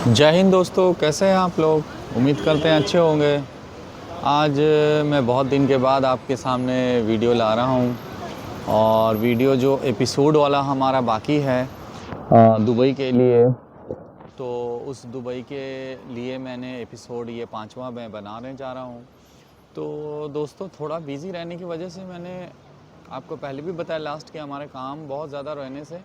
जय हिंद दोस्तों, कैसे हैं आप लोग। उम्मीद करते हैं अच्छे होंगे। आज मैं बहुत दिन के बाद आपके सामने वीडियो ला रहा हूं और वीडियो जो एपिसोड वाला हमारा बाकी है दुबई के लिए। तो उस दुबई के लिए मैंने एपिसोड ये 5वां मैं बनाने जा रहा हूं। तो दोस्तों, थोड़ा बिज़ी रहने की वजह से मैंने आपको पहले भी बताया लास्ट कि हमारे काम बहुत ज़्यादा रहने से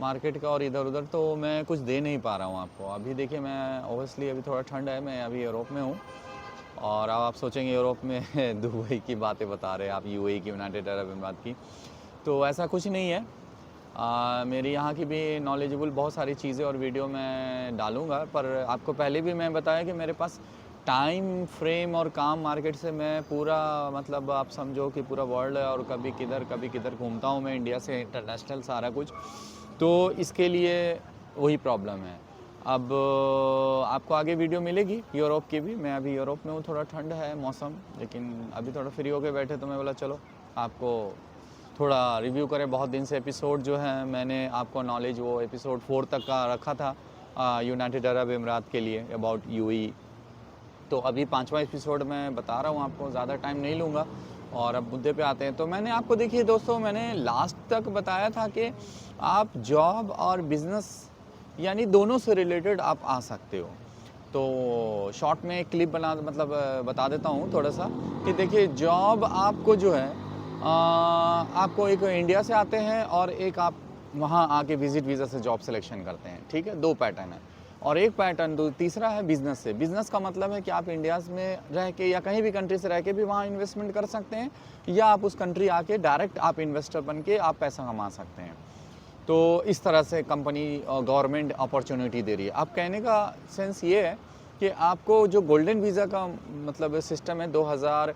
मार्केट का और इधर उधर तो मैं कुछ दे नहीं पा रहा हूँ आपको। अभी देखिए, मैं ओबियसली अभी थोड़ा ठंड है, मैं अभी यूरोप में हूँ। और अब आप सोचेंगे यूरोप में दुबई की बातें बता रहे हैं आप, यूएई की, यूनाइटेड अरब अमीरात की। तो ऐसा कुछ नहीं है। मेरी यहाँ की भी नॉलेजेबल बहुत सारी चीज़ें और वीडियो मैं डालूँगा, पर आपको पहले भी मैं बताया कि मेरे पास टाइम फ्रेम और काम मार्केट से मैं पूरा, मतलब आप समझो कि पूरा वर्ल्ड है और कभी किधर घूमता हूँ मैं, इंडिया से इंटरनेशनल सारा कुछ। तो इसके लिए वही प्रॉब्लम है। अब आपको आगे वीडियो मिलेगी यूरोप की भी। मैं अभी यूरोप में हूँ, थोड़ा ठंड है मौसम, लेकिन अभी थोड़ा फ्री होके बैठे तो मैं बोला चलो आपको थोड़ा रिव्यू करें। बहुत दिन से एपिसोड जो है मैंने आपको नॉलेज वो एपिसोड 4 तक का रखा था यूनाइटेड अरब अमीरात के लिए, अबाउट यूएई। तो अभी 5वां एपिसोड मैं बता रहा हूँ आपको, ज़्यादा टाइम नहीं लूँगा। और अब मुद्दे पे आते हैं। तो मैंने आपको, देखिए दोस्तों, मैंने लास्ट तक बताया था कि आप जॉब और बिज़नेस यानी दोनों से रिलेटेड आप आ सकते हो। तो शॉर्ट में एक क्लिप बना, मतलब बता देता हूँ थोड़ा सा कि देखिए, जॉब आपको जो है आपको एक इंडिया से आते हैं और एक आप वहाँ आके विजिट वीज़ा से जॉब सिलेक्शन करते हैं, ठीक है। 2 पैटर्न है। और एक पैटर्न तीसरा है बिज़नेस से। बिज़नेस का मतलब है कि आप इंडिया में रह के या कहीं भी कंट्री से रह के भी वहाँ इन्वेस्टमेंट कर सकते हैं, या आप उस कंट्री आके डायरेक्ट आप इन्वेस्टर बन के आप पैसा कमा सकते हैं। तो इस तरह से कंपनी और गवर्नमेंट अपॉर्चुनिटी दे रही है। अब कहने का सेंस ये है कि आपको जो गोल्डन वीज़ा का मतलब सिस्टम है, 2000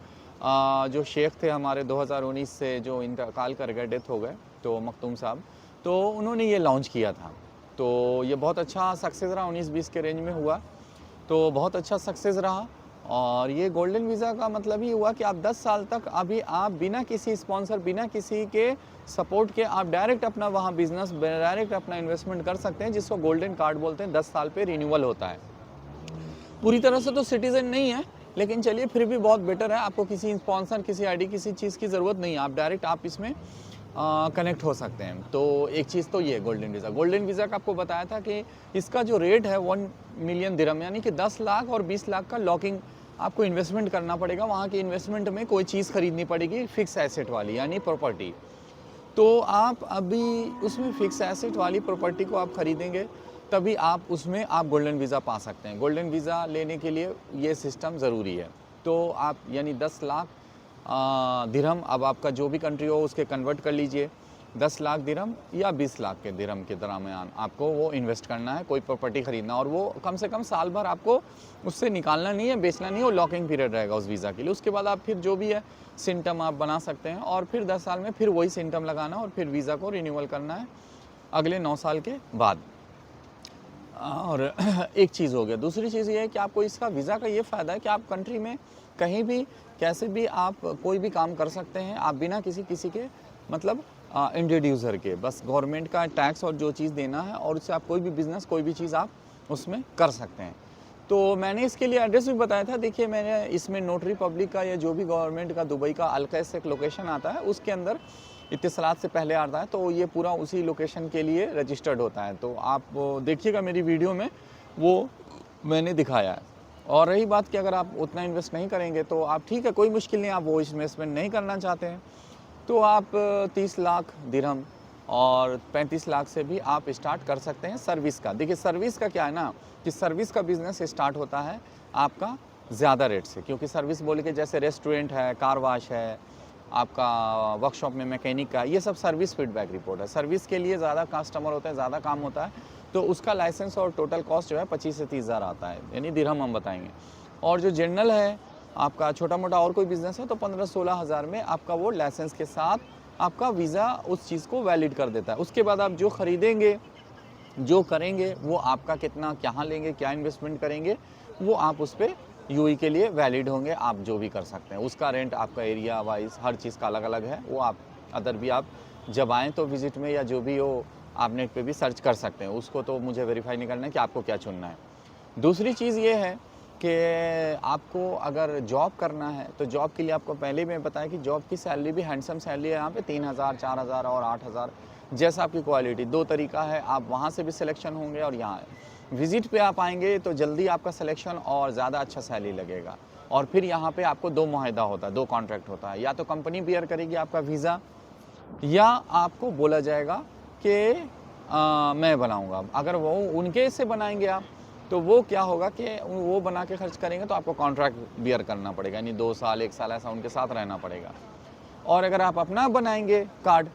जो शेख थे हमारे 2019 से जो इंतकाल कर गए, डेथ हो गए, तो मखदूम साहब, तो उन्होंने ये लॉन्च किया था। तो ये बहुत अच्छा सक्सेस रहा, 19-20 के रेंज में हुआ, तो बहुत अच्छा सक्सेस रहा। और ये गोल्डन वीज़ा का मतलब ही हुआ कि आप 10 साल तक अभी आप बिना किसी स्पॉन्सर, बिना किसी के सपोर्ट के आप डायरेक्ट अपना वहाँ बिजनेस, डायरेक्ट अपना इन्वेस्टमेंट कर सकते हैं, जिसको गोल्डन कार्ड बोलते हैं। 10 साल पे रिन्यूअल होता है। पूरी तरह से तो सिटीज़न नहीं है, लेकिन चलिए फिर भी बहुत बेटर है। आपको किसी स्पॉन्सर, किसी आईडी, किसी चीज़ की ज़रूरत नहीं है। आप डायरेक्ट आप इसमें कनेक्ट हो सकते हैं। तो एक चीज़ तो ये गोल्डन वीज़ा। गोल्डन वीज़ा का आपको बताया था कि इसका जो रेट है 1 मिलियन दिरहम, यानी कि 10 लाख और 20 लाख का लॉकिंग आपको इन्वेस्टमेंट करना पड़ेगा। वहाँ की इन्वेस्टमेंट में कोई चीज़ खरीदनी पड़ेगी फिक्स एसेट वाली, यानी प्रॉपर्टी। तो आप अभी उसमें फिक्स एसेट वाली प्रॉपर्टी को आप खरीदेंगे, तभी आप उसमें आप गोल्डन वीज़ा पा सकते हैं। गोल्डन वीज़ा लेने के लिए ये सिस्टम ज़रूरी है। तो आप यानी 10 लाख दिरहम, अब आपका जो भी कंट्री हो उसके कन्वर्ट कर लीजिए। 10 लाख दिरहम या 20 लाख के दिरहम के दरमियान आपको वो इन्वेस्ट करना है, कोई प्रॉपर्टी खरीदना। और वो कम से कम साल भर आपको उससे निकालना नहीं है, बेचना नहीं है। वो लॉकिंग पीरियड रहेगा उस वीज़ा के लिए। उसके बाद आप फिर जो भी है सिंटम आप बना सकते हैं, और फिर 10 साल में फिर वही सिंटम लगाना और फिर वीज़ा को रिन्यूअल करना है अगले 9 साल के बाद। और एक चीज़ हो गया। दूसरी चीज़ ये है कि आपको इसका वीज़ा का ये फ़ायदा है कि आप कंट्री में कहीं भी कैसे भी आप कोई भी काम कर सकते हैं, आप बिना किसी के मतलब इंट्रोड्यूसर के, बस गवर्नमेंट का टैक्स और जो चीज़ देना है, और उससे आप कोई भी बिज़नेस, कोई भी चीज़ आप उसमें कर सकते हैं। तो मैंने इसके लिए एड्रेस भी बताया था। देखिए, मैंने इसमें नोटरी पब्लिक का या जो भी गवर्नमेंट का दुबई का अलकैस एक लोकेशन आता है, उसके अंदर इत्तिसालात से पहले आता है, तो ये पूरा उसी लोकेशन के लिए रजिस्टर्ड होता है। तो आप देखिएगा मेरी वीडियो में, वो मैंने दिखाया है। और रही बात कि अगर आप उतना इन्वेस्ट नहीं करेंगे तो आप, ठीक है, कोई मुश्किल नहीं, आप वो इन्वेस्टमेंट नहीं करना चाहते हैं तो आप 30 लाख दिरहम और 35 लाख से भी आप स्टार्ट कर सकते हैं सर्विस का। देखिए, सर्विस का क्या है ना, कि सर्विस का बिज़नेस स्टार्ट होता है आपका ज़्यादा रेट से, क्योंकि सर्विस बोले कि जैसे रेस्टोरेंट है, कार वाश है, आपका वर्कशॉप में मैकेनिक का, ये सब सर्विस फीडबैक रिपोर्ट है। सर्विस के लिए ज़्यादा कस्टमर होते हैं, ज़्यादा काम होता है, तो उसका लाइसेंस और टोटल कॉस्ट जो है 25 से 30 हज़ार आता है, यानी दिरहम हम बताएंगे। और जो जनरल है, आपका छोटा मोटा और कोई बिज़नेस है, तो 15-16 हज़ार में आपका वो लाइसेंस के साथ आपका वीज़ा उस चीज़ को वैलिड कर देता है। उसके बाद आप जो ख़रीदेंगे, जो करेंगे, वो आपका कितना, कहाँ लेंगे, क्या इन्वेस्टमेंट करेंगे, वो आप उस पर यूई के लिए वैलिड होंगे। आप जो भी कर सकते हैं, उसका रेंट आपका एरिया वाइज हर चीज़ का अलग अलग है। वो आप अदर भी आप जब आएँ तो विज़िट में या जो भी हो, आप नेट पे भी सर्च कर सकते हैं। उसको तो मुझे वेरीफाई नहीं करना है कि आपको क्या चुनना है। दूसरी चीज़ ये है कि आपको अगर जॉब करना है तो जॉब के लिए आपको पहले मैं बताया कि जॉब की सैलरी भी हैंडसम सैलरी है यहाँ पे 3,000, 4,000 और 8,000, जैसा आपकी क्वालिटी। दो तरीका है, आप वहाँ से भी सिलेक्शन होंगे और यहाँ विज़िट पे आप आएंगे तो जल्दी आपका सिलेक्शन और ज़्यादा अच्छा सैलरी लगेगा। और फिर यहाँ पे आपको 2 मुआहदा होता है, 2 कॉन्ट्रैक्ट होता है, या तो कंपनी बियर करेगी आपका वीज़ा या आपको बोला जाएगा कि मैं बनाऊँगा। अगर वो उनके से बनाएंगे आप तो वो क्या होगा कि वो बना के खर्च करेंगे तो आपको कॉन्ट्रैक्ट बियर करना पड़ेगा, यानी 2 साल 1 साल ऐसा उनके साथ रहना पड़ेगा। और अगर आप अपना बनाएंगे कार्ड,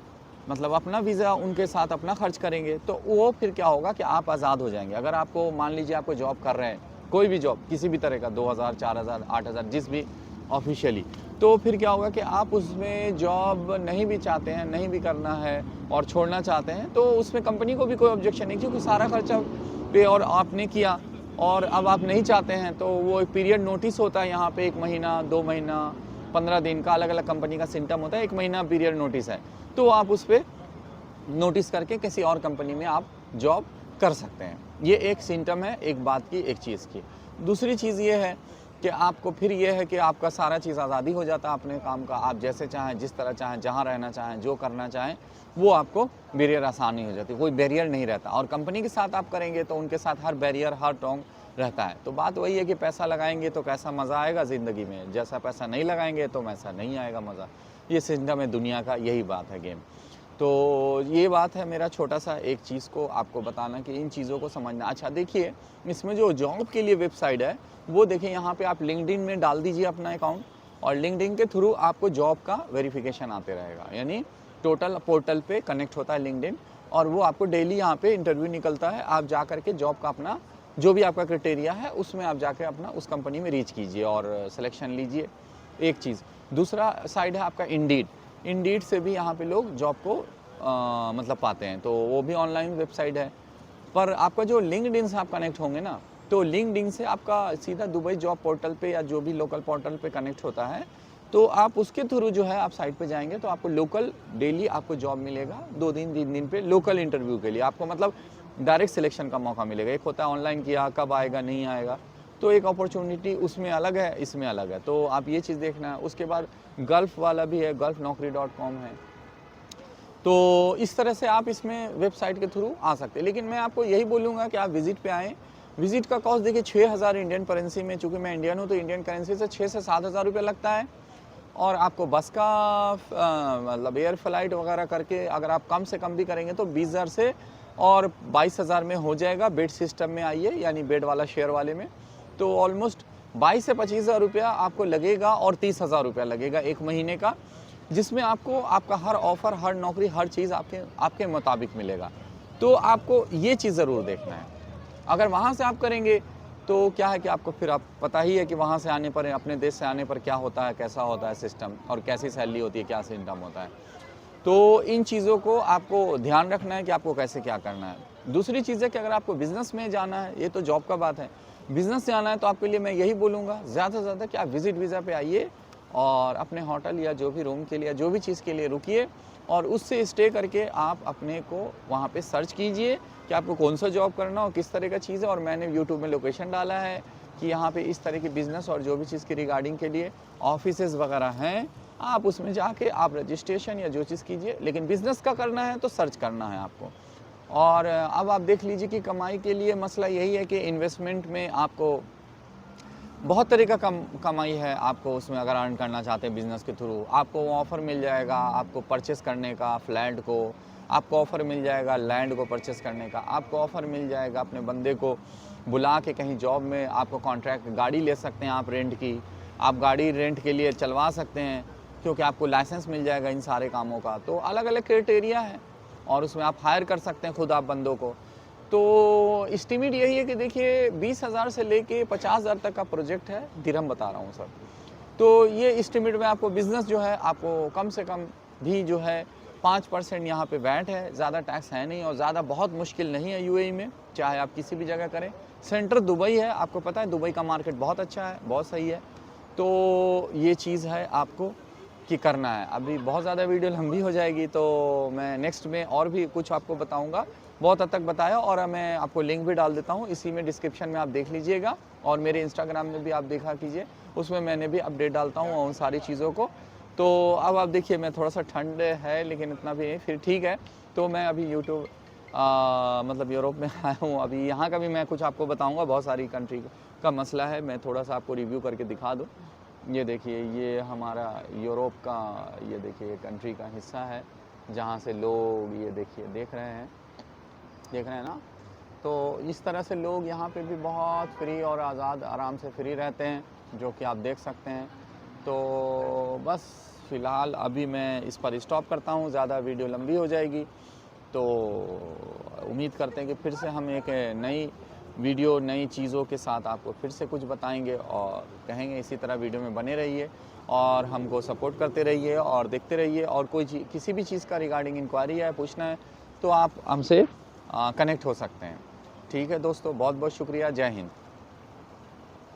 मतलब अपना वीज़ा उनके साथ अपना खर्च करेंगे तो वो फिर क्या होगा कि आप आज़ाद हो जाएंगे। अगर आपको मान लीजिए आपको जॉब कर रहे हैं, कोई भी जॉब किसी भी तरह का 2,000, 4,000, 8,000 जिस भी ऑफिशियली, तो फिर क्या होगा कि आप उसमें जॉब नहीं भी चाहते हैं, नहीं भी करना है और छोड़ना चाहते हैं तो उसमें कंपनी को भी कोई ऑब्जेक्शन नहीं, क्योंकि सारा खर्चा पे और आपने किया और अब आप नहीं चाहते हैं तो वो एक पीरियड नोटिस होता है यहाँ पे, 1 महीना, 2 महीना, 15 दिन का, अलग अलग कंपनी का सिस्टम होता है, 1 महीना पीरियड नोटिस है, तो आप उस पर नोटिस करके किसी और कंपनी में आप जॉब कर सकते हैं। ये एक सिम्टम है एक बात की, एक चीज़ की। दूसरी चीज़ ये है कि आपको फिर ये है कि आपका सारा चीज़ आज़ादी हो जाता है अपने काम का, आप जैसे चाहें, जिस तरह चाहें, जहाँ रहना चाहें, जो करना चाहें वो आपको बैरियर आसानी हो जाती है, कोई बैरियर नहीं रहता। और कंपनी के साथ आप करेंगे तो उनके साथ हर बैरियर, हर टोंग रहता है। तो बात वही है कि पैसा लगाएंगे तो कैसा मज़ा आएगा ज़िंदगी में, जैसा पैसा नहीं लगाएंगे तो वैसा नहीं आएगा मज़ा। ये सिस्टम है दुनिया का, यही बात है गेम। तो ये बात है मेरा छोटा सा एक चीज़ को आपको बताना कि इन चीज़ों को समझना। अच्छा देखिए, इसमें जो जॉब के लिए वेबसाइट है वो देखिए, यहाँ पे आप लिंक्डइन में डाल दीजिए अपना अकाउंट और लिंक्डइन के थ्रू आपको जॉब का वेरिफिकेशन आते रहेगा, यानी टोटल पोर्टल पे कनेक्ट होता है लिंक्डइन और वो आपको डेली यहाँ पे इंटरव्यू निकलता है। आप जा करके जॉब का अपना जो भी आपका क्राइटेरिया है उसमें आप जाके अपना उस कंपनी में रीच कीजिए और सिलेक्शन लीजिए, एक चीज़। दूसरा साइड है आपका इंडीड। इंडीड से भी यहाँ पे लोग जॉब को मतलब पाते हैं, तो वो भी ऑनलाइन वेबसाइट है। पर आपका जो लिंक्डइन से आप कनेक्ट होंगे ना, तो लिंक्डइन से आपका सीधा दुबई जॉब पोर्टल पे या जो भी लोकल पोर्टल पे कनेक्ट होता है, तो आप उसके थ्रू जो है आप साइट पे जाएंगे तो आपको लोकल डेली आपको जॉब मिलेगा 2 दिन 3 दिन पे लोकल इंटरव्यू के लिए। आपको मतलब डायरेक्ट सिलेक्शन का मौका मिलेगा। एक होता है ऑनलाइन किया, कब आएगा नहीं आएगा, तो एक अपॉर्चुनिटी उसमें अलग है, इसमें अलग है, तो आप ये चीज़ देखना है। उसके बाद गल्फ़ वाला भी है, gulfnaukri.com है। तो इस तरह से आप इसमें वेबसाइट के थ्रू आ सकते हैं। लेकिन मैं आपको यही बोलूँगा कि आप विज़िट पे आएँ। विज़िट का कॉस्ट देखिए 6,000 इंडियन करेंसी में, चूँकि मैं इंडियन हूँ तो इंडियन करेंसी से 6 से 7,000 रुपये लगता है। और आपको बस का मतलब एयर फ्लाइट वगैरह करके अगर आप कम से कम भी करेंगे तो 20,000 से और 22,000 में हो जाएगा। बेड सिस्टम में आइए, यानी बेड वाला शेयर वाले में, तो ऑलमोस्ट 22 से 25,000 रुपया आपको लगेगा और 30,000 रुपया लगेगा 1 महीने का, जिसमें आपको आपका हर ऑफ़र, हर नौकरी, हर चीज़ आपके मुताबिक मिलेगा। तो आपको ये चीज़ ज़रूर देखना है। अगर वहाँ से आप करेंगे तो क्या है कि आपको फिर आप पता ही है कि वहाँ से आने पर, अपने देश से आने पर क्या होता है, कैसा होता है सिस्टम और कैसी सैलरी होती है, क्या सिस्टम होता है। तो इन चीज़ों को आपको ध्यान रखना है कि आपको कैसे क्या करना है। दूसरी चीज़ है कि अगर आपको बिज़नेस में जाना है, ये तो जॉब का बात है, बिज़नेस से आना है तो आपके लिए मैं यही बोलूँगा ज़्यादा से ज़्यादा कि आप विज़िट वीज़ा पे आइए और अपने होटल या जो भी रूम के लिए, जो भी चीज़ के लिए रुकिए और उससे स्टे करके आप अपने को वहाँ पे सर्च कीजिए कि आपको कौन सा जॉब करना और किस तरह का चीज़ है। और मैंने यूट्यूब में लोकेशन डाला है कि यहाँ पे इस तरह की बिज़नेस और जो भी चीज़ की रिगार्डिंग के लिए ऑफिसेज़ वगैरह हैं, आप उसमें जाके आप रजिस्ट्रेशन या जो चीज़ कीजिए। लेकिन बिज़नेस का करना है तो सर्च करना है आपको। और अब आप देख लीजिए कि कमाई के लिए मसला यही है कि इन्वेस्टमेंट में आपको बहुत तरीका कमाई है। आपको उसमें अगर अर्न करना चाहते हैं बिज़नेस के थ्रू, आपको ऑफ़र मिल जाएगा आपको परचेस करने का फ्लैट को, आपको ऑफ़र मिल जाएगा लैंड को परचेस करने का, आपको ऑफ़र मिल जाएगा अपने बंदे को बुला के कहीं जॉब में आपको कॉन्ट्रैक्ट गाड़ी ले सकते हैं आप रेंट की, आप गाड़ी रेंट के लिए चलवा सकते हैं क्योंकि आपको लाइसेंस मिल जाएगा इन सारे कामों का। तो अलग अलग क्राइटेरिया है और उसमें आप हायर कर सकते हैं खुद आप बंदों को। तो एस्टिमेट यही है कि देखिए 20,000 से लेके 50,000 तक का प्रोजेक्ट है, दिरहम बता रहा हूँ सर। तो ये एस्टिमेट में आपको बिज़नेस जो है आपको कम से कम भी जो है 5% यहाँ पे वैट है, ज़्यादा टैक्स है नहीं और ज़्यादा बहुत मुश्किल नहीं है यूएई में, चाहे आप किसी भी जगह करें। सेंटर दुबई है, आपको पता है दुबई का मार्केट बहुत अच्छा है, बहुत सही है। तो ये चीज़ है आपको कि करना है। अभी बहुत ज़्यादा वीडियो लंबी हो जाएगी तो मैं नेक्स्ट में और भी कुछ आपको बताऊँगा बहुत हद तक बताया, और मैं आपको लिंक भी डाल देता हूँ इसी में, डिस्क्रिप्शन में आप देख लीजिएगा। और मेरे इंस्टाग्राम में भी आप देखा कीजिए, उसमें मैंने भी अपडेट डालता हूँ उन सारी चीज़ों को। तो अब आप देखिए, मैं थोड़ा सा ठंड है लेकिन इतना भी नहीं, फिर ठीक है। तो मैं अभी यूट्यूब मतलब यूरोप में आया हूँ अभी, यहाँ का भी मैं कुछ आपको बताऊँगा, बहुत सारी कंट्री का मसला है, मैं थोड़ा सा आपको रिव्यू करके दिखा दूँ। ये देखिए, ये हमारा यूरोप का, ये देखिए कंट्री का हिस्सा है जहाँ से लोग, ये देखिए देख रहे हैं ना। तो इस तरह से लोग यहाँ पे भी बहुत फ्री और आज़ाद आराम से फ्री रहते हैं, जो कि आप देख सकते हैं। तो बस फ़िलहाल अभी मैं इस पर स्टॉप करता हूँ, ज़्यादा वीडियो लंबी हो जाएगी। तो उम्मीद करते हैं कि फिर से हम एक नई वीडियो, नई चीज़ों के साथ आपको फिर से कुछ बताएंगे, और कहेंगे इसी तरह वीडियो में बने रहिए और हमको सपोर्ट करते रहिए और देखते रहिए। और कोई किसी भी चीज़ का रिगार्डिंग इंक्वायरी है, पूछना है, तो आप हमसे कनेक्ट हो सकते हैं। ठीक है दोस्तों, बहुत बहुत शुक्रिया। जय हिंद।